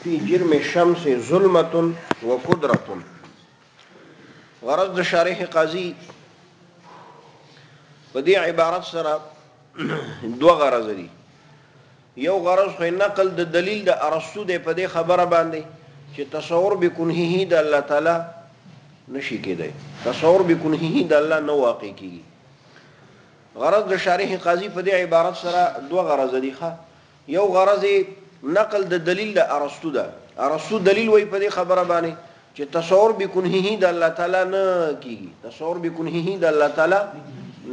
في جرم الشمس ظلمة وقدرة. غرض د شارح قاضي په دې عبارت سره دوه غرض دي. یو غرض خو نقل د دلیل د ارسطو د په دې خبره باندې چې تصور بکنهه د الله تعالی نشي کېدای، تصور بکنهه د الله نه واقع کیږي. غرض د شارح قاضي په دې عبارت سره دوه غرض دي. یو غرض نقل د دلیل د ارسطو ده. ارسطو دلیل وای په دې خبره باندې چې تصور بکنهه د الله تعالی نه کیږي، تصور بکنهه د الله تعالی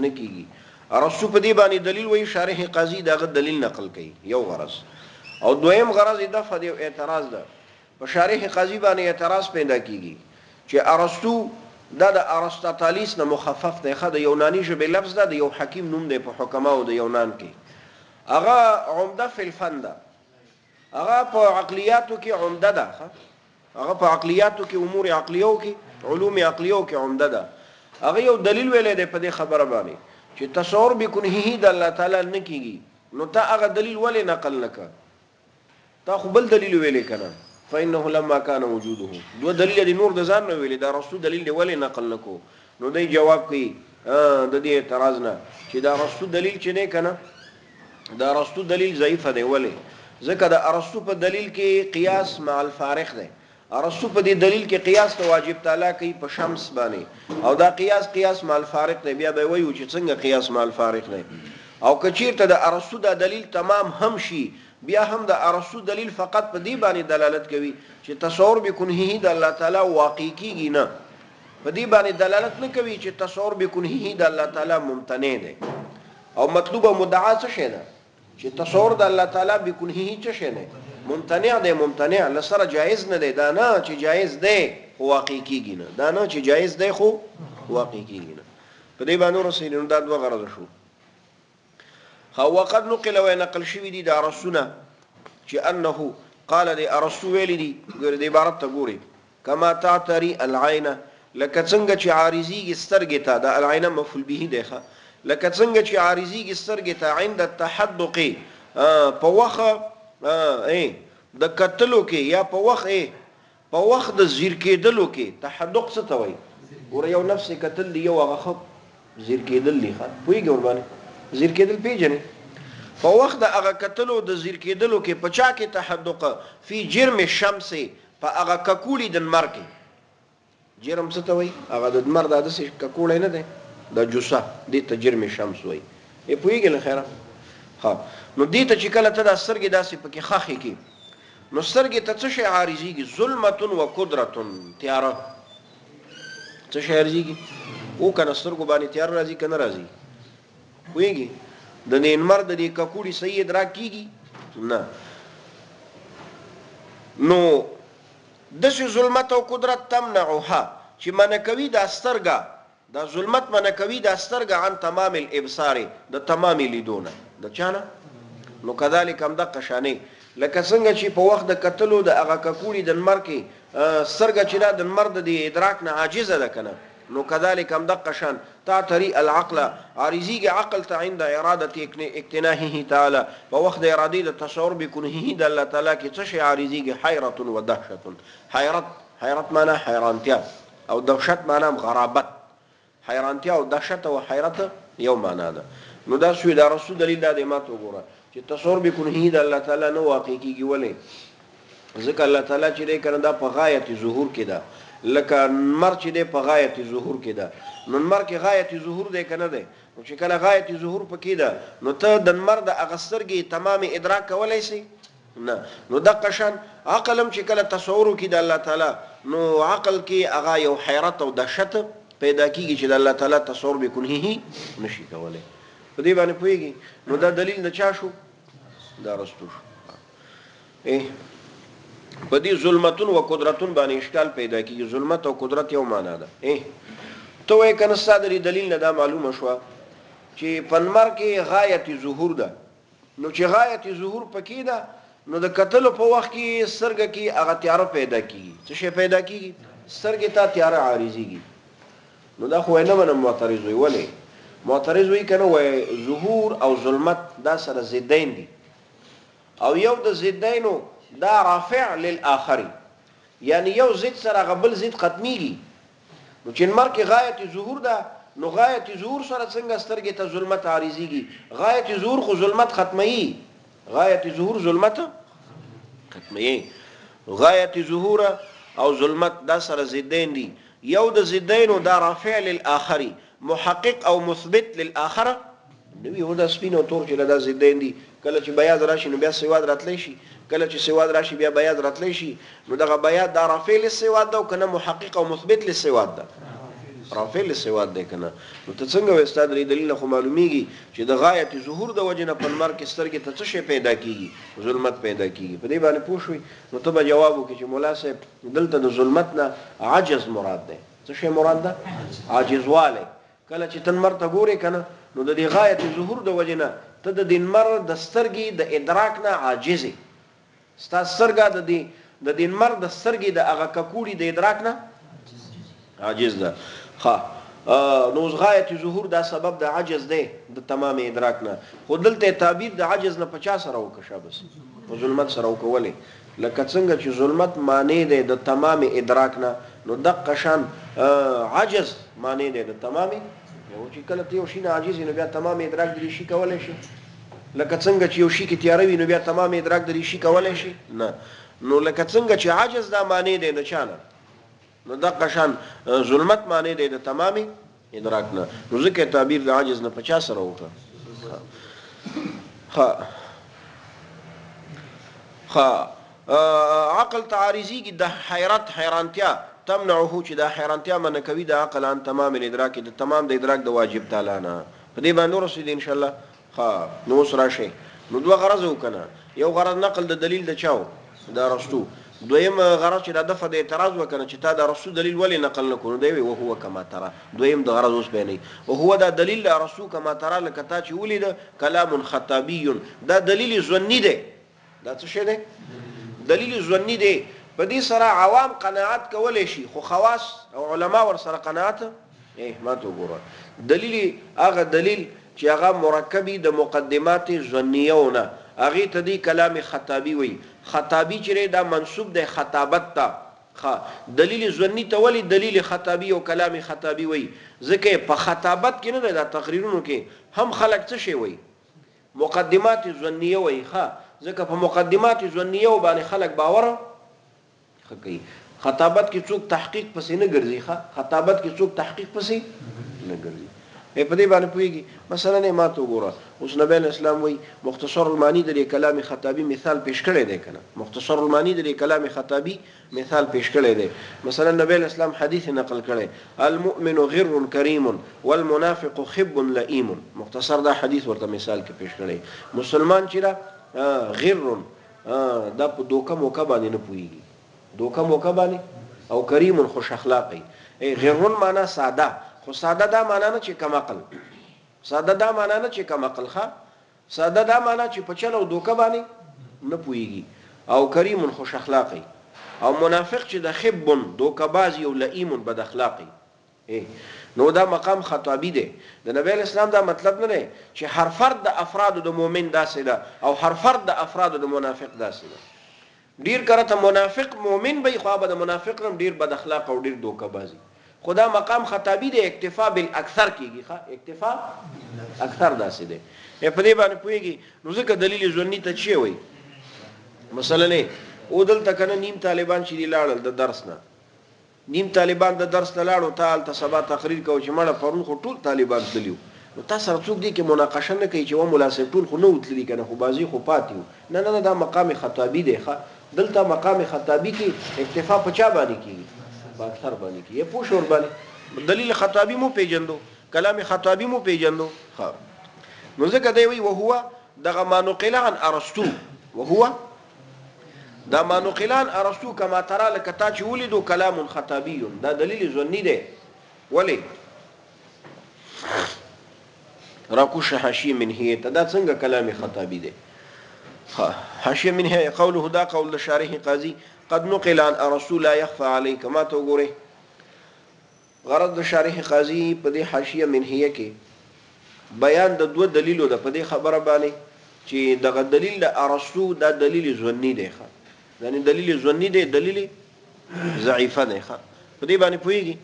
نه کیږي. ارسطو په دې باندې دلیل وای، شارح قاضي دغه دلیل نقل کوي. یو غرض. او دویم غرض د فدی اعتراض ده. په شارح قاضي باندې اعتراض پیدا کیږي چې ارسطو دا د ارسطاطالیس نه مخفف دی، خو د یونانی ژبې لفظ ده، د یو حکیم نوم دی په حکماو د یونان کې. هغه عمده فی الفن ده، هغه په عقلیاتو کې عمده ده، هغه په عقلیاتو کې امور عقلیو کې علوم عقلیو کې عمده ده. هغه یو دلیل ویلې دی په دې خبره باندې چې تصور بکنهه د الله تعالی نه کیږي. نو تا هغه دلیل ولې نقل نکړ؟ تا خو بل دلیل ویلې کنه، فإنه لما كان وجوده. دو دلیل دی نور د ځان نه ویلې، دا رسول دلیل دی ولې نقل نکو؟ نو دی جواب کوي د دې اعتراض نه چې دا رسول دلیل چې نه کنه، دا رسول دلیل ضعیف دی. ولې؟ ځکه د ارسطو په دلیل کې قیاس مع الفارق دی. ارسطو په دې دلیل کې قیاس ته واجب تعالی کوي په شمس باندې، او دا قیاس مع الفارق دی. بیا به وایو چې څنګه قیاس مع الفارق دی. او کچیرته د ارسطو دا دلیل تمام هم شي، بیا هم د ارسطو دلیل فقط په دې باندې دلالت کوي چې تصور بکنهه د الله تعالی واقع کیږي نه، په دې باندې دلالت نه کوي چې تصور بکنهه د الله تعالی ممتنع دی. او مطلوبه مدعا څه شي ده؟ چې تصور د الله تعالی بکنهه څه شي نه ممتنع دی. ممتنع لسره جایز نه دی. دا نه چې جایز دی خو واقع کیږي نه، دا نه چې جایز دی خو واقع کیږي نه. په دې باندې رسول دا دوه غرض شو. خو وقد نقل ونقل شوی دي د ارسطو چې انه قال دي ارسطو ویل دي، ګور دې عبارت ته ګوري، کما تعتري العين، لکه څنګه چې عارضی سترګې ته د العين مفعول به دی، لکه څنګه چې عارضی سترګې ته عند التحدق په وخت د قتلو کې یا په وخت د زیر کېدلو کې. تحدق څه ته وایي؟ ګوره یو نفس قتل دی، یو هغه زیر کېدل دی. پوهېږئ ورباندې زیر کېدل پیژنئ؟ په وخت د هغه قتلو د زیر کېدلو کې په چا کې تحدق؟ فی جرم الشمس، په هغه ککوړي د لمر کې. جرم څه ته وایي؟ هغه د لمر دا داسې ککوړی نه دی، دا جوسه، دې ته جرم الشمس وایي. پوهېږئ له خیره؟ نو دې ته چې کله ته دا سترګې داسې پکې خښې کې، نو سترګې ته څه شی عارضېږي؟ ظلمة و قدرة، تیاره. څه شی عارضېږي؟ او که نه سترګو باندې تیاره راځي که نه راځي؟ پوهېږي؟ د لمر د دې ککوړي صحیح ادراک کېږي؟ نه. نو داسې ظلمت او قدرت تمنعها چې منع کوي دا سترګه، دا ظلمت منع کوي دا سترګه عن تمام الابصار، د تمام لیدونه. د چا نه؟ نو کذالک هم دقه شانې لکه څنګه چې په وخت د قتلو د هغه ککوړي د لمر کې سترګه چې دا د لمر د ادراک نه عاجزه ده که نه، نو کذالک هم دقه شان تعتري العقل، عارضیږي عقل ته عند اراده اقتناهه تعالی، په وخت د ارادې د تصور بکنهه د الله تعالی کې څه شی عارضیږي؟ حیرة و دهشة. حیرت معنا حیرانتیا، او دهشت معنا غرابت. حیرانتیا او دهشت او حیرت یو معنا ده. نو دا شوی دا رسول دلیل دا د ماته وګوره چې تصور بکنهه د الله تعالی نه واقع کیږي. ولې؟ ځکه الله تعالی چې دی کنه دا په غایت ظهور کې ده، لکه نمر چې دی په غایت ظهور کې ده. نو نمر کې غایت ظهور دی کنه دی؟ نو چې کله غایت ظهور پکې ده، نو ته د نمر د هغه سترګې تمام ادراک کولی شي؟ نه. نو دقه شان عقل هم چې کله تصور وکړي د الله تعالی، نو عقل کې هغه یو حیرت او دهشت پیدا کیږي چې د الله تعالی تصور بکنهه نشي کولی. په دې باندې پوهېږي؟ نو دا دلیل د چا شو؟ دا ارسطو شو. په دې ظلمتون و قدرتون باندې اشکال پیدا کیږي. ظلمت او قدرت یو معنا ده. ته وایې که نه ستا د دلیل نه دا معلومه شوه چې په لمر کې غایت ظهور ده. نو چې غایت ظهور پکې ده، نو د قتلو په وخت کې سترګه کې هغه تیاره پیدا کیږي. څه شی پیدا کیږي؟ سترګې ته تیاره عارضېږي. نو دا خو نه منم معترض وي. ولې؟ معترض وی کنه وای ظهور او ظلمت دا سره ضدین دي، او یو د ضدینو دا رافع للاخر یعنی یو ضد سره غبل ضد ختميږي نو چې مر کې غایت ظهور ده نو غایت ظهور سره څنګه سترګې ته ظلمت عارضيږي غایت ظهور خو ظلمت ختمي غایت ظهور ظلمت ختمي غایت ظهور او ظلمت دا سره ضدین دي یو د ضدین دا رافع للاخر محقق او مثبت للاخر نو یو د سپین او تور چې دا ضدین دي کله چې بیاض راشي نو بیا سواد راتلی شي کله چې سواد راشي بیا بیاض راتلی شي نو دغه بیاض دا رافع للسواد ده او کنه محقق او مثبت للسواد ده رافع للسواد ده کنه نو ته څنګه استاد لري دلیل خو معلومیږي چې د غایت ظهور د وجنه په مر کې سترګې ته څه شی پیدا کیږي ظلمت پیدا کیږي په دې باندې پوښوي نو ته به جواب وکړي چې مولا صاحب دلته د ظلمت نه عجز مراد ده څه شی مراد ده عاجزواله کله چې تن مرته ګوري کنه نو د دې غایت ظهور د وجنه ته د دین مر د سترګې د ادراک نه عاجزه ستا سترګه د دین مر د سترګې د هغه ککوړي د ادراک نه عاجز ده نو غایت ظهور دا سبب د عجز ده د تمام ادراک نه خو دلته تعبیر د عجز نه 50 سره وکشه بس په ظلمت سره وکولې لکه څنګه چې ظلمت معنی ده د تمام ادراک نه نو دغه شان عجز معنی ده د تمام یو چې کله ته یو شي نه عاجز نه بیا تمام ادراک د شي کولای شي لکه څنګه چې یو شي کې تیاروي نو بیا تمام ادراک د شي کولای شي نه نو لکه څنګه چې عجز دا معنی ده د چانه نو دغه شان ظلمت معنی ده د تمام ادراک نه نو ځکه تعبیر د عجز نه 50 سره وکړه عقل تعارضی کی د حیرانتیا تمنعه چې د حیرانتیا من کوي د عقل ان تمام الادراک د تمام د ادراک د واجب تعالی نه په دې باندې ورسېد ان شاء الله نو سره شي نو دوه غرض وکنه یو غرض نقل د دلیل د چاو د رسول دویم غرض چې د دفع د اعتراض وکنه چې تا د رسول دلیل ولی نقل نکونه دی او هو کما ترى دویم د غرض اوس بیانې او هو دا دلیل د رسول کما ترى لکه تا چې ولید کلام خطابی دا دلیل ظنی دی دا څه شی دی دلیل ظنی دی په دې سره عوام قناعت کولای شي خو خواص او علما ور سره قناعت ما ته وګوره دلیل هغه دلیل چې هغه مرکبی د مقدمات ظنیونه هغه ته دی کلام خطابی وی خطابی چې دا منسوب دی خطابت ته دلیل ظنی ته ولی دلیل خطابی او کلام خطابی وی ځکه په خطابت کې نه دا تقریرونو کې هم خلق څه شي وی مقدمات ظنیه وی ځکه په مقدمات ظنیه باندې خلق باور کوي خطابت کې څوک تحقیق پسې نه ګرځي خطابت کې څوک تحقیق پسې نه ګرځي په دې باندې پويږي مثلا نه ما ته وګوره اوس نبی اسلام وی مختصر المانی د کلام خطابی مثال پیش کړی دی کنه مختصر المانی د کلام خطابی مثال پیش کړی دی مثلا نبی اسلام حدیث نقل کړي المؤمن غر کریم والمنافق خب لئیم مختصر دا حدیث ورته مثال کې پیش کړي مسلمان چې غر دا په دوکه موکه باندې نه پويږي دوکه موکه باندې او کریم خوش اخلاقی غرون معنا ساده خو ساده دا معنا نه چې کم عقل ساده دا معنا نه چې کم عقل ساده دا معنا چې په چلو دوکه باندې نه پويږي او کریم خوش اخلاقی او منافق چې د خب دوکه بازی او لئیم بد اخلاقی نو دا مقام خطابی دی د نبی اسلام دا مطلب نه دی چې هر فرد د افراد د مؤمن داسې ده او هر فرد د افراد د منافق داسې ده ډیر کرته منافق مؤمن به خو به د منافق هم ډیر بد اخلاق او ډیر دوکه بازی خدا مقام خطابی دی اکتفا بالاکثر کیږي اکتفا اکثر داسې دی په دې باندې پويږي نو ځکه دلیل ظنی ته چی وي مثلا نه او دلته کنه نیم طالبان چې لاړل د درس نه نیم طالبان د درس نه لاړو تعال ته سبا تقریر کو چې مړه پرون خو ټول طالبان تلیو نو تاسو سره څوک دي کې مناقشه نه کوي چې و مناسب ټول خو نو وتلی کنه خو بازی خو پاتیو نه دا مقام خطابی دی دلته مقام خطابی کې اکتفا په چا باندې کیږي په اکثر باندې کیږي په شور باندې دلیل خطابی مو پیجندو کلام خطابی مو پیجندو نو ځکه دی وی او هو دغه مانقل عن ارسطو وهو دا مانقلان ارسطو کما ترى لکتا چې ولیدو کلام خطابی دا دلیل ظنی دی ولی راکوش حاشیه منهیه دا څنګه کلام خطابی دی حاشیه منهیه قوله دا قول الشارح قاضی قد نقل عن ارسطو لا يخفى عليك ما تو ګوره غرض د شارح قاضی په دې حاشیه منهیه کې بیان د دوه دلیلو د په دې خبره باندې چې دغه دلیل د ارسطو دا دلیل ظنی دی یعنی دلیل ظنی دی دلیل ضعیفه دی په دې باندې پوهیږي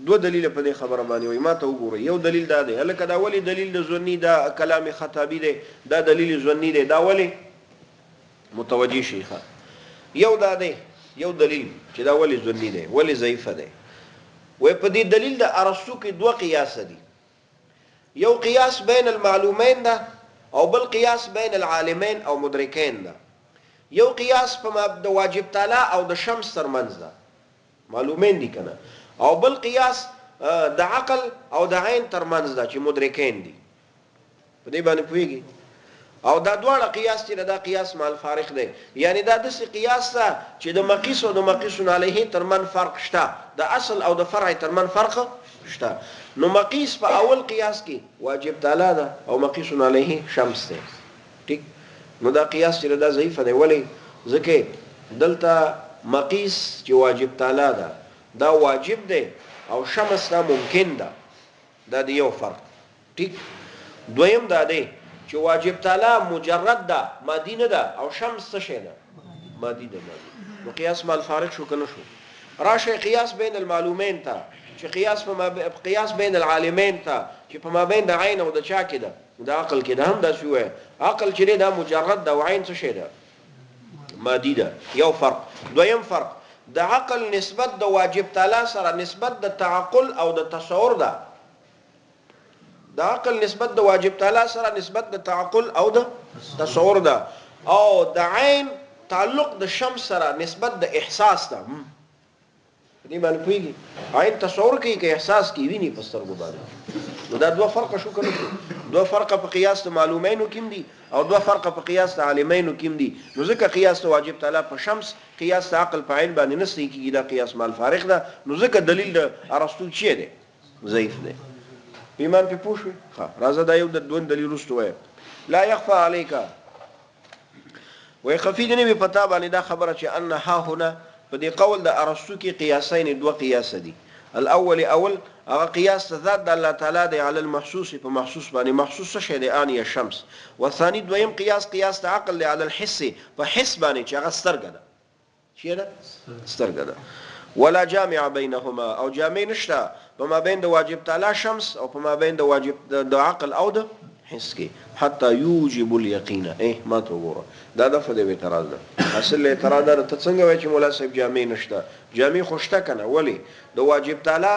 دوه دلیل په دې خبره باندې وي ما ته وګورئ یو دلیل دا دی هلکه دا ولی دلیل د ظنی دا کلام خطابی دی دا دلیل ظنی دی دا ولی متوجی شي یو دا دی یو دلیل چې دا ولی ظنی دی ولی ضعیفه دی وای په دې دلیل د ارسطو کې دوه قیاس دي یو قیاس بین المعلومین ده او بل قیاس بین العالمین او مدرکین ده یو قیاس په د واجب تعالی او د شمس ترمنځ ده معلومین دي کنه او بل قیاس د عقل او د عین ترمنځ ده چې مدرکین دي په دې باندې پوهیږي او دا دواړه قیاس چې دا قیاس مال فارق دی یعنی دا داسې قیاس ده چې د مقیس او د مقیس علیه ترمن فرق شته د اصل او د فرع ترمن فرق شته نو مقیس په اول قیاس کې واجب تعالی ده او مقیس علیه شمس ده ټیک نو دا قیاس چې دا ضعیف دی ولی ځکه دلته مقیس چې واجب تعالی ده دا واجب دی او شمس دا ممکن ده دا دی یو فرق ټیک دویم دا دی چې واجب تعالی مجرد ده مادي نه ده او شمس څه شی ده مادي ده نو قیاس مال فارق شو کنه شو راشه قیاس بین المعلومین ته چې قیاس بین العالمین ته چې په مابین د عین او د چا کې ده د عقل کې ده هم دا شوی عقل چې دا مجرد ده او عین څه شی ده مادي ده یو فرق دویم فرق د عقل نسبت د واجب تعالی سره نسبت د تعقل او د تصور ده د عقل نسبت د واجب تعالی سره نسبت د تعقل او د تصور ده او د عین تعلق د شمس سره نسبت د احساس ده دې باندې پوهیږي عین تصور کوي که احساس کوي ویني په سترګو باندې نو دا دوه فرق شو کنه دوه فرق په قیاس د معلومینو کې دي او دوه فرق په قیاس د عالمینو کې دي نو ځکه قیاس د واجب تعالی په شمس قیاس د عقل په عین باندې نسې کیږي دا قیاس مال فارغ ده نو ځکه دلیل د ارسطو چی دی ضعیف دی ایمان په پوښوي ها راځه دا یو د دوه دلیل رستو وای لا يخفى عليك ويخفي دني په پتا باندې دا خبره چې ان ها هنا په دې قول د ارسطو کې قیاسین دوه قیاس دي الاول اول هغه قیاس ذات د الله تعالی دی علی المحسوس په محسوس باندې محسوس شی دی ان الشمس والثاني دویم قیاس د عقل دی علی الحس په حس باندې چې هغه سترګه ده چې ده سترګه ده ولا جامع بينهما او جامع نشته په مابین د واجب تعالی شمس او په مابین د واجب د عقل او د حس کې حتی یوجب الیقین ما ته وګوره دا د فدی اعتراض ده اصل اعتراض ده ته څنګه وای چې مولا صاحب جامع نشته جامع خوشته کنه ولی د واجب تعالی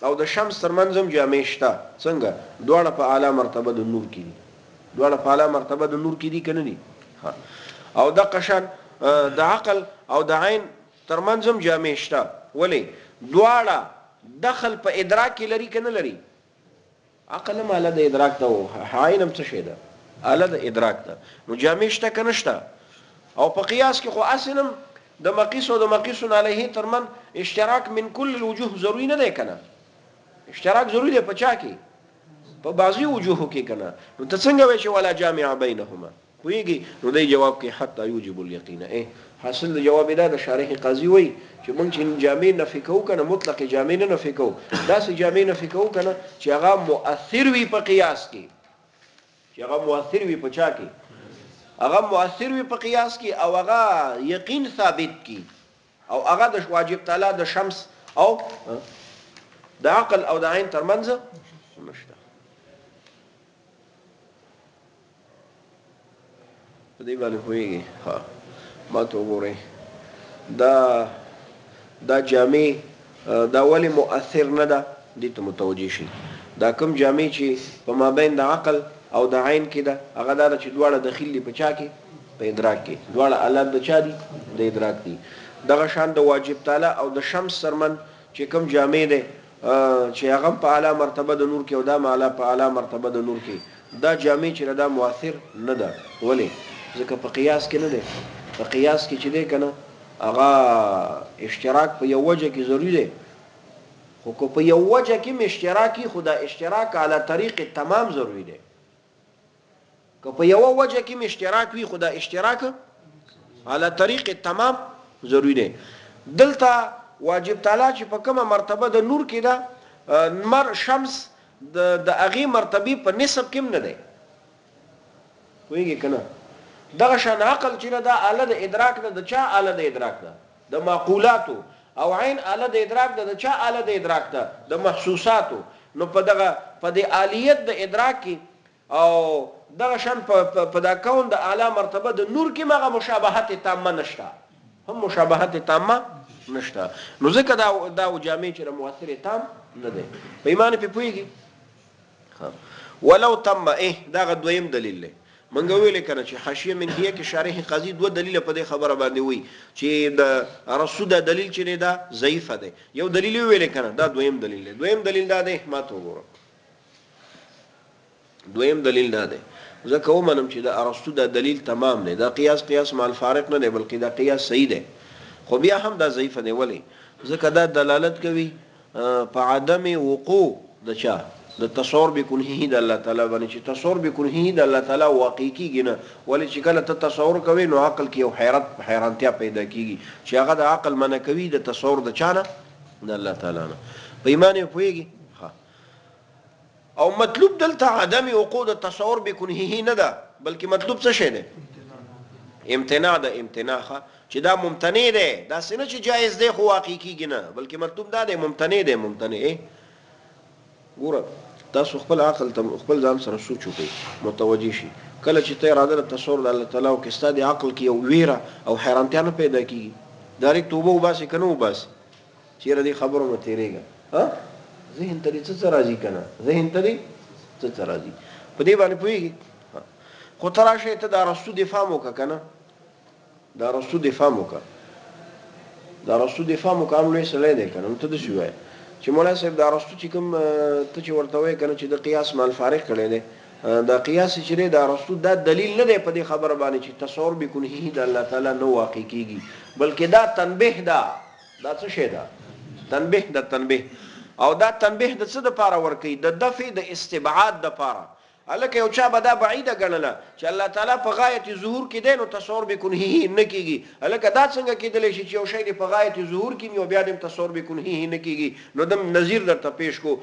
او د شمس ترمنځم جامع شته څنګه دواړه په اعلی مرتبه د نور کې دي دواړه په اعلی مرتبه د نور کې دي کنه دي او د قشن د عقل او د عین ترمنځم جامع شته ولی دواړه دخل په ادراک کې لري کنه لري عقل هم آله د ادراک ده او عین هم څه شی ده آله د ادراک ده نو جامع شته که نشته او په قیاس کې خو اصلا د مقیس او د مقیس علیه ترمن اشتراک من کل الوجوه ضروری نه دی کنه اشتراک ضروری دی په چا کې په بعضی وجوهو کې کنه نو ته څنګه وای چې ولا جامع بینهما ویږي نو دی جواب کې حتی یوجب الیقین حاصل د جواب دا د شارح قاضی وای چې مونږ چې جامع نفي کوو کنه مطلق جامع نه نفي کوو دا سي جامع نفي کوو کنه چې هغه مؤثر وي په قیاس کې چې هغه مؤثر وي په چا کې هغه مؤثر وي په قیاس کې او هغه یقین ثابت کی او هغه د واجب تعالی د شمس او د عقل او د عین ترمنځ نشته په دې باندې پوهیږي ها ما ته وګورئ دا جامع دا ولی مؤثر نه ده دې ته متوجه شي دا کوم جامع چې په مابین د عقل او د عین کې ده هغه دا چې دواړه داخلي په چا کې په ادراک کې دواړه آلات د چا دي د ادراک دي دغه شان د واجب تعالی او د شمس سرمن چې کوم جامع ده چې هغه په اعلی مرتبه د نور کې او دا اعلی په اعلی مرتبه د نور کې دا جامع چې دا مؤثر نه ده ولی ځکه په قیاس کې نه ده په قیاس کې چې ده کنه هغه اشتراک په یو وجه کې ضروری دی خو کو په یو وجه کې اشتراکي خدا اشتراک علی طریق تمام ضروری دی که په یو وجه کې اشتراک وي خدا اشتراک علی طریق تمام ضروری دی دلته واجب تعالی چې په کومه مرتبه د نور کې ده مر شمس د اغي مرتبه په نسب کې نه دی وایي کنه دغه شان عقل چې دا آله د ادراک ده د چا آله د ادراک ده د معقولاتو او عین آله د ادراک ده د چا آله د ادراک ده د محسوساتو نو په دې آلیت د ادراک کې او دغه شان په دا کون د اعلی مرتبه د نور کې مغه مشابهت تامه نشته هم مشابهت تامه نشته نو ځکه دا جامع چې مؤثر تام نه دی په ایمان په پويږي ولو تم دا دویم دلیل دی منګه ویل کنه چې حاشیه منهیه کې شارح قاضي دوه دلیل په دې خبره باندې وی چې د رسول د دلیل چې دا ضعیف دی یو دلیل ویل کنه دا دویم دلیل دی دویم دلیل دا دی ما ته وګوره دویم دلیل دا دی ځکه ومنم چې د ارسطو د دلیل تمام دی دا قیاس مع الفارق نه دی بلکې دا قیاس صحیح دی خو بیا هم دا ضعیف دی ولی ځکه دا دلالت کوي په عدم وقوع د چا د تصور بکنهی د الله تعالی باندې چې تصور بکنهی د الله تعالی واقع کیږي نه ولی چې کله ته تصور کوي نو عقل کې یو حیرانتیا پیدا کیږي چې هغه د عقل منع کوي د تصور د چانه د الله تعالی نه په ایمان پوهیږي او مطلوب دلته عدم وقوع د تصور بکنهی نه ده بلکې مطلوب څه شی دی امتناع د امتناع چې دا ممتنع دی دا څنګه چې جایز دی خو واقع کیږي نه بلکې مطلوب دا دی ممتنع دی ممتنع ګوره تاسو خپل عقل ته خپل ځان سره سوچ وکړئ متوجي شي کله چې ته اراده د تصور د الله تعالی او کې ستاسو عقل کې یو ویره او حیرانتیا نه پیدا کیږي ډایرکټ توبه وباسي کنه وباسي چیرې دې خبرو نه تیریږي ها ذهن ته څه راځي کنه ذهن ته څه راځي په دې باندې پوهیږي خو تراشه ته د رسول دفاع وکړه کنه د رسول دفاع وکړه د رسول دفاع وکړه نو سره دی کنه ته د شو وای چې مولا صاحب د رسول چې کوم ته چې ورته وای کنه چې د قیاس مال فارق کړي دي د قیاس چې د رسول دا دلیل نه دی په دې خبره باندې چې تصور بکنه د الله تعالی نو واقع کیږي بلکې دا تنبیه دا څه شی ده تنبیه او دا تنبیه د څه د پاره ورکی د دفع د استبعاد د پاره الکه یو چا به دا بعیده ګڼله چې الله تعالی په غایت ظهور کې دی نو تصور بکنه نه کیږي الکه دا څنګه کېدلی شي چې یو شی په غایت ظهور کې یو بیا د تصور بکنه نه کیږي نو د نظیر درته پیش کو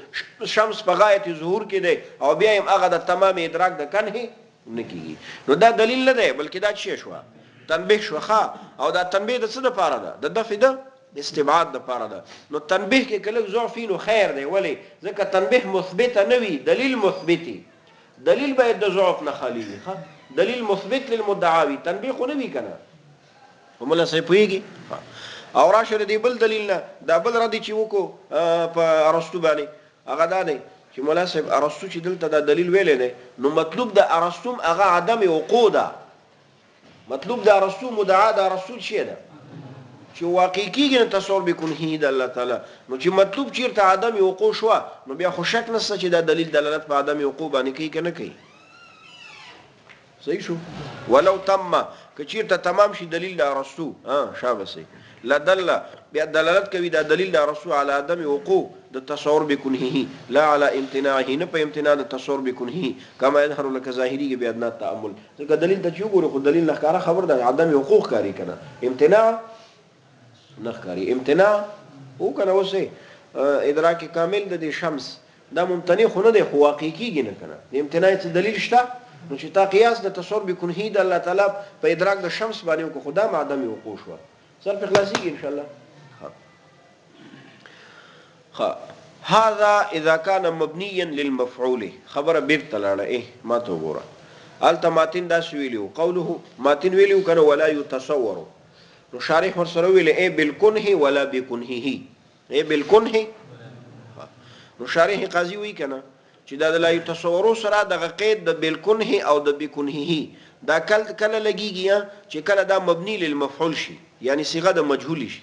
شمس په غایت ظهور کې دی او بیا هم هغه د تمام ادراک د کنه نه کیږي نو دا دلیل نه دی بلکې دا څه شو تنبیه شوخه او دا تنبیه د څه د پاره ده د دفع د استبعاد د پاره ده نو تنبیه کې کله ضعف نو خیر دی ولی ځکه تنبیه مثبت نه وي دلیل مثبتي دلیل باید د ضعف نه خالی وي دلیل مثبت للمدعا تنبیه خو نه وي کنه ومله صحیح پوهیږي او راشه دی بل دلیل نه دا بل ردی چې وکړو په ارسطو باندې هغه دا دی چې مولا صاحب ارسطو چې دلته دا دلیل ویلې دی نو مطلوب د ارسطو هغه عدم وقوع ده مطلوب د ارسطو مدعا د ارسطو شی ده چې واقع کیږي نه تصور بکنه د الله تعالی نو چې مطلوب چیرته عدم وقوع شو نو بیا خو شک نشته چې دا دلیل دلالت په عدم وقوع باندې کوي کنه کوي صحیح شو ولو تم که چیرته تمام شي دلیل د ارسطو شابسي لدل بیا دلالت کوي دا دلیل د ارسطو علی عدم وقوع د تصور بکنه لا علی امتناعه نه په امتناع د تصور بکنه کما يظهر لك ظاهری بیا ادنا تامل ځکه دلیل ته چې وګورو خو دلیل لخاره خبر ده عدم وقوع کاری کنه امتناع نخکاری امتناع او کنه اوسه ادراک کامل د شمس دا ممتنع خو نه دی خو واقع کیږي نه کنه د امتناع څخه دلیل شته نو چې تا قیاس د تصور بکنه د الله تعالی په ادراک د شمس باندې کو خدا معدم وقوع شو صرف خلاصيږي ان شاء الله هذا اذا كان مبنيا للمفعول خبر بيرتلاله ما تو ګوره التماتن دا ویلو قوله ماتن ویلو کنه ولا يتصور نو شارح ورسره ویل بالکنه ولا بکنه بالکنه نو شارح قاضي وی کنه چې دا لا يتصورو سره د قید د بالکنه او د بکنه دا کله لګیږي چې کله دا مبني للمفعول شي یعنی صيغه د مجهول شي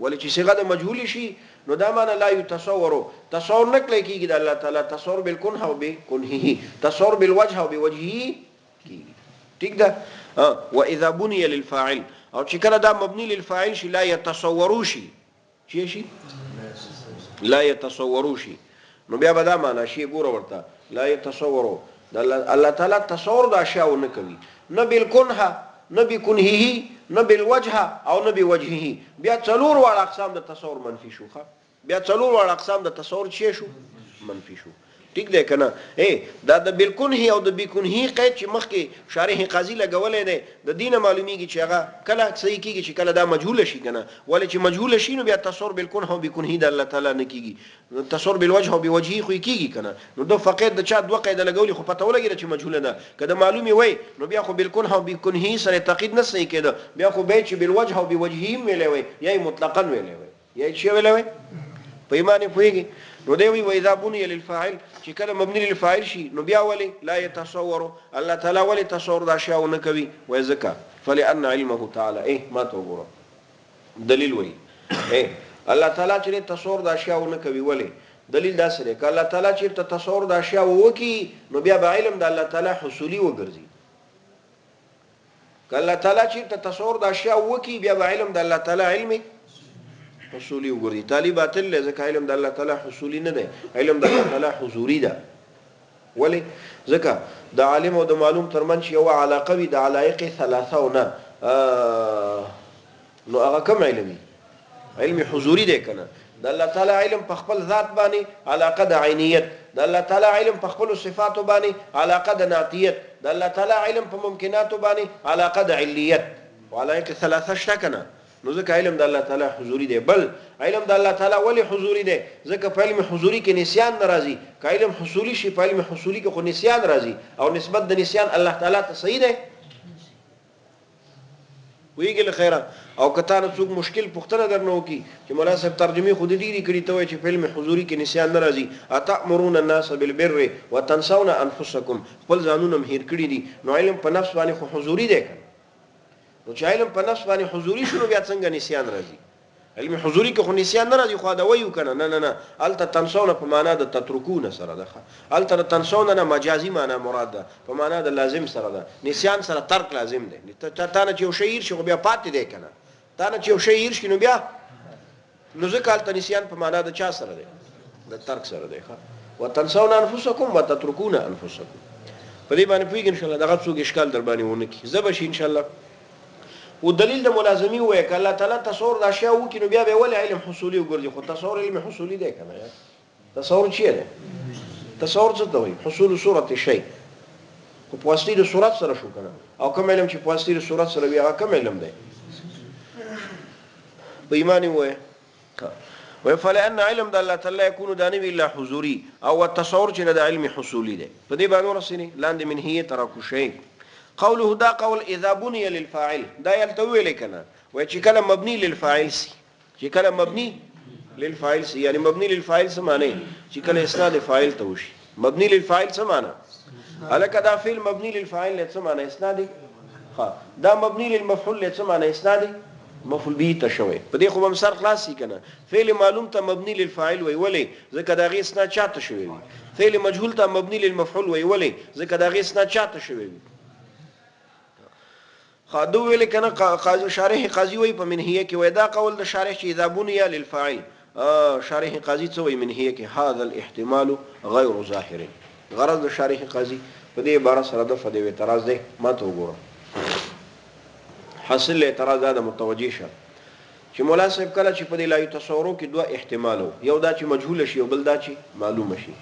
ولې چې صيغه د مجهول شي نو دا معنی لا يتصورو تصور نکړي کیږي د الله تعالی تصور بالکنه او بکنه تصور بالوجه او بوجهه کیږي ٹھیک ده واذا بني للفاعل او چې کله دا مبني للفاعل شي لا يتصورو شي لا يتصورو شي نو بیا به دا معنا شي ګوره ورته لا يتصورو الله تعالی تصور د اشیاء نه کوي نه بالکنه نه بکنه نه بالوجه او نه بوجهه بیا څلور واړه اقسام د تصور منفي شو بیا څلور واړه اقسام د تصور شي شو منفي شو ټیک دی کنه دا د بالکنه او د بکنه قید چې مخکې شارح قاضي لګولې دی د دینه معلومیږي چې هغه کله صحیح کیږي چې کله دا مجهول شي کنه ولې چې مجهول شي نو بیا تصور بالکنه او بکنه د الله تعالی نه کیږي تصور بالوجه او بوجهه خو کیږي کنه نو د فقید د چا دوه قید لګولې خو پته ولګی چې مجهول ده کله معلومي وای نو بیا خو بالکنه او بکنه سره تقید نه صحیح کېده بیا خو به چې بالوجه او بوجهه ویلې وای یا مطلقاً ویلې وای یا چې ویلې وای په ایمان پويږي نو دی وی واذا بني للفاعل چې کله مبني للفاعل شي نو بیا ولی لا يتصور الله تعالی ولی تصور د اشیاء نه کوي وای زکا فلان علمه تعالی ما تو ګور دلیل وی الله تعالی چې تصور د اشیاء نه کوي ولی دلیل دا سره ک الله تعالی چې تصور د اشیاء وکي نو بیا به علم د الله تعالی حصولي وګرځي ک الله تعالی چې تصور د اشیاء وکي بیا به علم د الله تعالی علمي حصولي وګوري تعالی باطل ځکه علم د الله تعالی حصولي نه دی علم د الله تعالی حضوري ده ولی ځکه د عالم او د معلوم ترمنځ یو علاقه وي د علایق ثلاثه او نه نو هغه کوم علمي علم حضوري دی کنه د الله تعالی علم په خپل ذات باندې علاقه د عینیت د الله تعالی علم په خپل صفات باندې علاقه د نعتیت د الله تعالی علم په ممکنات باندې علاقه د علیت وعلایق ثلاثه شکنه نو ځکه علم د الله تعالی حضوري دی بل علم د الله تعالی ولی حضوري دی ځکه په علم حضوري کې نسیان ناراضي که علم حصولي شي په علم حصولي کې خو نسیان راځي او نسبت د نسیان الله تعالی ته صحیح دی ویګل خیره او کته نه څوک مشکل پوښتنه درنو کی چې مولا صاحب ترجمه خود دې کړی ته وای چې په علم حضوري کې نسیان ناراضي اتامرون الناس بالبر وتنسون انفسکم خپل ځانونه مهیر کړی دي نو علم په نفس باندې خو حضوري دی نو چې علم په نفس باندې حضوري شنو بیا څنګه نسیان راځي علم حضوري کې خو نسیان نه راځي خو دا وایو کنه نه الته تنسون په معنا د تترکون سره ده الته تنسون نه مجازي معنا مراد ده په معنا د لازم سره ده نسیان سره ترک لازم ده تا نه چې یو شعر شي بیا پاتې دی کنه تا نه چې یو شعر شي نو بیا نو ځکه الته نسیان په معنا د چا سره ده د ترک سره ده وتنسون انفسکم وتتركون انفسکم په دې باندې پیګ ان شاء الله دغه څوک اشکال در باندې ونه کی زبش ان شاء الله او دلیل د ملازمي وای ک الله تعالی تصور د اشیاء وکي نو بیا به ول علم حصولي وګرځي خو تصور علم حصولي دی کنه تصور چی دی تصور څه دی حصول صورت شی خو په واسطه د صورت سره شو کنه او کوم علم چې په واسطه د صورت سره بیا کوم علم دی په ایمان وای فلان علم د الله تعالی يكون دانه الا حضوري او التصور چې د علم حصولي دی په دې باندې ورسینه لاندې منهیه ترکو شی قوله دا قول اذا بني للفاعل دا يلتوي لكنا ويجي كلام مبني للفاعل سي چې کله مبني للفاعل سي يعني مبني للفاعل څه معنی چې کله اسناد فاعل ته وشي مبني للفاعل څه معنی الکه دا فعل مبني للفاعل څه معنی اسناد ها دا مبني للمفعول څه معنی اسناد مفعول به ته شوی په دې خو هم سر خلاص کنه فعل معلوم ته مبني للفاعل وی ولی ځکه دا غي اسناد چاته شوی فعل مجهول ته مبني للمفعول وی ولی ځکه دا غي اسناد چاته شوی خادو ویل کنه قاضي شارح قاضي وی په منهیه کې وای دا قول د شارح چې اذا بني للفاعل شارح قاضي څه وی منهیه کې هذا الاحتمال غیر ظاهر غرض د شارح قاضي په دې عبارت سره د فدی اعتراض دی ما ته وګوره حاصل اعتراض دا متوجه شه چې مولا صاحب کله چې په دې لایو تصورو کې دوه احتمالو یو دا چې مجهول شي او بل دا چې معلوم شي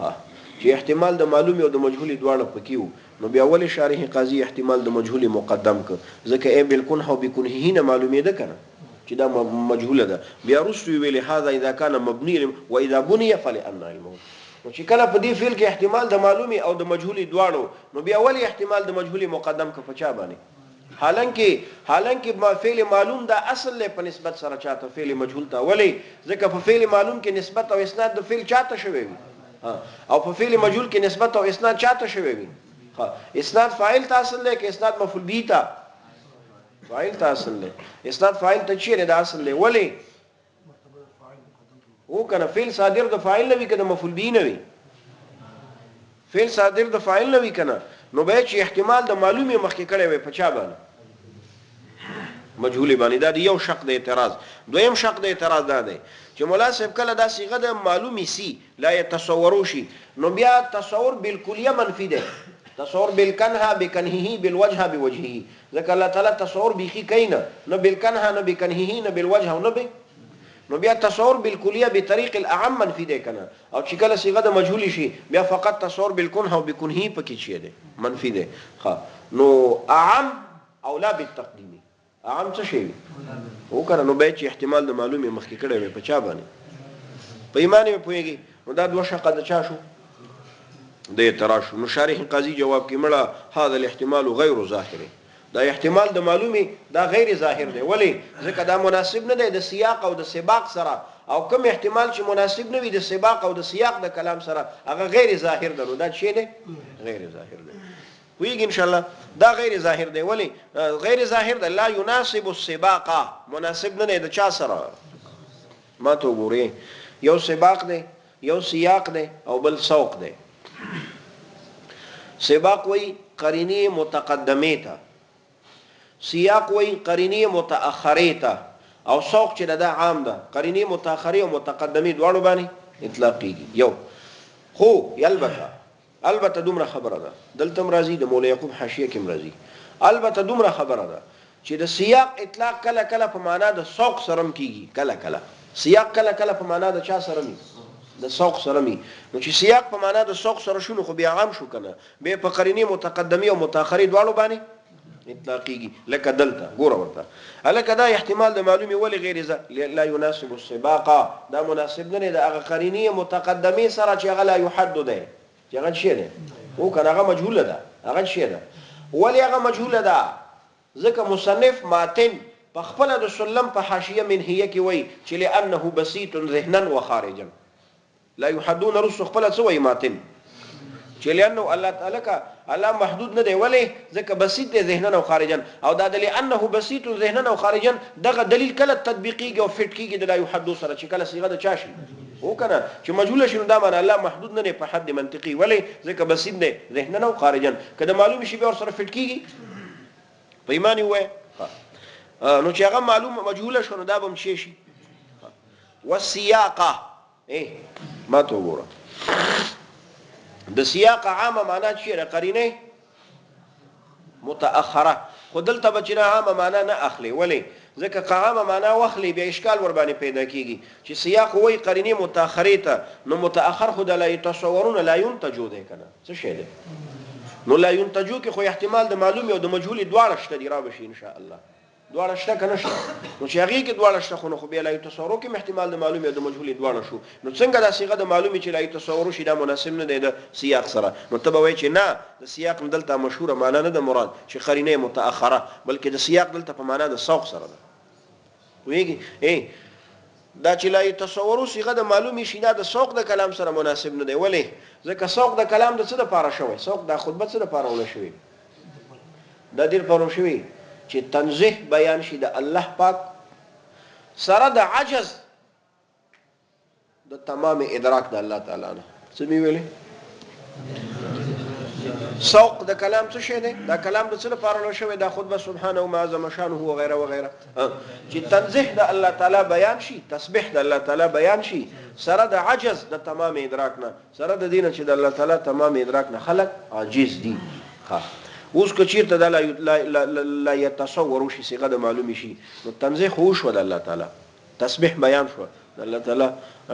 ها چې احتمال د معلوم او د مجهول دواړه پکې نو بیا ول شارح قاضي احتمال د مجهول مقدم ک ځکه ای بالکن او بکنه نه معلومه ده کنه چې دا مجهول ده بیا رسو ویل هذا اذا كان مبني واذا بني فلان علمه نو چې کله په دې فعل کې احتمال د معلومي او د مجهول دواړو نو بیا ول احتمال د مجهول مقدم ک په چا باندې حالانکه ما فعل معلوم دا اصل له په نسبت سره چاته فعل مجهول ته ولی ځکه په فعل معلوم کې نسبت او اسناد د فعل چاته شوی او په فعل مجهول کې نسبت او اسناد چاته شوی وي اسناد فاعل ته اصل له کې اسناد مفعول به ته فاعل ته اصل له اسناد فاعل ته چیرې د اصل له ولی او کنه فعل صادر د فاعل نه وي کنه مفعول به نه وي فعل صادر د فاعل نه وي کنه نو به چې احتمال د معلومه مخکې کړي وي په چا باندې مجهول باندې دا یو شق د اعتراض دویم شق د اعتراض دا دی چې مولا صاحب کله دا صيغه د معلومي سي لا يتصوروا شي نو بیا تصور بالکلیه منفي ده تصور بالکنها بکنهه بالوجه بوجهه ځکه الله تعالی تصور بيخي کینا نه بالکنها نه بکنهه نه بالوجه نه به نو بیا تصور بالکلیه بطریق الاعم منفی دی کنه او چې کله صيغه د مجهول شي بیا فقط تصور بالکنه او بکنهی پکې چي دی منفی دی ها نو اعم اولا بالتقدیم اعم څه شي او کنه نو به چې احتمال د معلومه مخکې کړه وي په چا باندې په ایمان په پويږي نو دا دوه شقه د چا شو د اعتراض نو شارح قاضي جواب کې مړه هاذا الاحتمال غیر ظاهر دا احتمال د معلومي دا غیر ظاهر دی ولی ځکه دا مناسب نه دی د سیاق او د سباق سره او کوم احتمال چې مناسب نه وي د سباق او د سیاق د کلام سره هغه غیر ظاهر دی نو دا شی دی غیر ظاهر دی ویګ ان شاء الله دا غیر ظاهر دی ولی غیر ظاهر دی لا يناسب السباق مناسب نه دی د چا سره ما ته ګوري یو سباق دی یو سیاق دی او بل سوق دی سباق وی قرینه متقدمه ته سیاق وی قرینه متأخره ته او سوق چې دا عام ده قرینه متأخره او متقدمه دواړو باندې اطلاق کیږي یو خو البته دومره خبره ده دلته مرضی د مولا یعقوب حاشیه کې مرضی البته دومره خبره ده چې د سیاق اطلاق کله کله په معنا د سوق سره کیږي کله کله سیاق کله کله په معنا د چا سره می د سوق سره می نو چې سیاق په معنا د سوق سره شنو خو بیا عام شو کنه به په قرینه متقدمه او متأخره دواړو باندې اطلاقيږي لکه دلته ګوره ورته الکه دا احتمال د معلومي ولی غیر لا يناسب السباق دا مناسب نه د هغه قرینه متقدمه سره چې هغه لا يحد ده چې هغه شی ده او کنه هغه مجهول ده هغه شی ده ولی هغه مجهول ده ځکه مصنف ماتن په خپل د سلم په حاشیه منهیه کې وای چې لانه بسيط ذهنا وخارجا لا يحدون رسخ خپل څه وای ماتن چې لانه الله تعالی کا الله محدود نه دی ولی ځکه بسيط دی ذهنا او خارجا او دا د لانه بسيط ذهنا او خارجا دغه دلیل کله تطبیقیږي او فټ کیږي د لا يحدو سره چې کله صيغه د چا شي او کنه چې مجهول شنو دا معنی الله محدود نه په حد منطقي ولی ځکه بسيط دی ذهنا او خارجا کله معلوم شي به ور سره فټ کیږي په ایمان وای نو چې هغه معلوم مجهول شنو دا بم شي والسياقه ما تو ګوره د سیاق عامه معنا چې قرینه متأخره خودلته بچنه عامه معنا نه اخلي ولی ځکه عامه معنا واخلي به اشکال ور باندې پیدا کیږي چې سیاق وای قرینه متأخره ته نو متأخر خود لا يتصورون لا ينتجو ده کنه څه شی ده نو لا ينتجو کې خو احتمال د معلوم او د مجهول دواړه شته دی را بشي ان شاء الله دواړه شته کنه شته نو چې هغه کې دواړه شته خو به لا تصور کې احتمال د معلومه او د مجهول دواړه شو نو څنګه د صيغه د معلومه چې لا تصور شي دا مناسب نه دی د سیاق سره نو ته وایي چې نه د سیاق دلته مشهوره معنا نه د مراد چې قرینه متأخره بلکې د سیاق دلته په معنا د سوق سره ده ویږي دا چې لا تصور صيغه د معلومه شي دا د سوق د کلام سره مناسب نه دی ولی ځکه سوق د کلام د څه لپاره شوی سوق د خطبه څه لپاره ول شوی د دې لپاره شوی چې تنزیه بیان شي د الله پاک سره د عجز د تمام ادراک د الله تعالی نه څه می ویلې سوق د کلام څه شی دی دا کلام د څه لپاره نو شوی دا خطبه سبحانه و معظم شانه و غیره و غیره چې تنزیه د الله تعالی بیان شي تسبیح د الله تعالی بیان شي سره د عجز د تمام ادراک نه سره د دین چې د الله تعالی تمام ادراک نه خلق عاجز دي اوس که چیرته د لا يتصور شي صيغه د معلومي شي نو تنزیه خو شو د الله تعالی تسبیح بیان شو د الله تعالی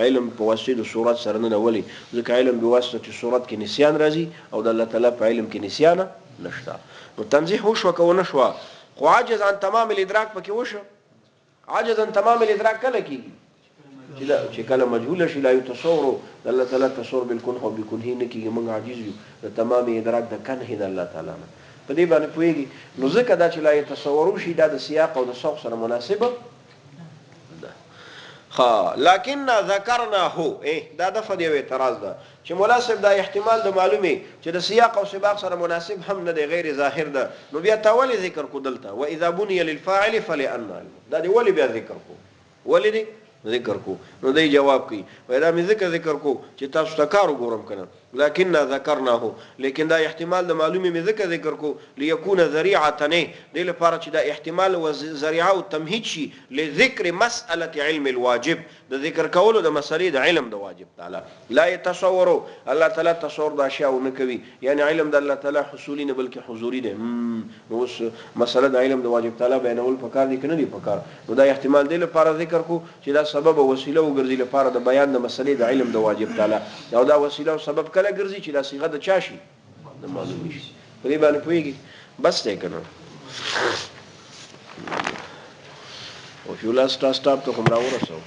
علم په واسطه د صورت سره نه ولي ځکه علم په واسطه د صورت کې نسيان راځي او د الله تعالی په علم کې نسيان نشته نو تنزیه خو شو کو نه شو خو عاجز عن تمام الادراک پکې وشو عاجز عن تمام الادراک کله کیږي چې کله مجهول شي لا يتصور د الله تعالی تصور بالكون او بكونه نه کیږي موږ عاجز یو د تمام ادراک د کنه د الله تعالی نه په دې باندې پويږي نو ځکه دا چې لا يتصور شي د سیاق او د سوق سره مناسبه ده ها لكن ذكرنا هو دا د فدی اعتراض ده چې مناسب دا احتمال د معلومه چې د سیاق او سباق سره مناسب هم نه دی غیر ظاهر ده نو بیا تاول ذکر کو دلته واذا بني للفاعل فلان دا دی ولی بیا ذکر کو ولی دی ذکر کو نو دی جواب کوي وای دا می ذکر کو چې تاسو تکارو ګورم کنه لكن ذكرناه لیکن دا احتمال د معلومه می ذکر کو ليكون ذريعه نه د لپاره چې دا احتمال و ذریعه او تمهید شي لذکر مساله علم الواجب د ذکر کولو د مسلې د علم د واجب تعالی لا يتصوروا الله تعالی تصور د اشیاء نه کوي یعنی علم د الله تعالی حصولي نه بلکې حضوري ده اوس مسله د علم د واجب تعالی بیانول پکار دي کنه دي پکار نو دا احتمال د لپاره ذکر کو چې دا سبب او وسیله وګرځي لپاره د بیان د مسلې د علم د واجب تعالی او دا وسیله او سبب کله ګرځي چې دا صيغه د چا شي د معلوم شي په دې باندې پوهیږي بس ته کنه او فیولا سټاپ ته کوم راورسو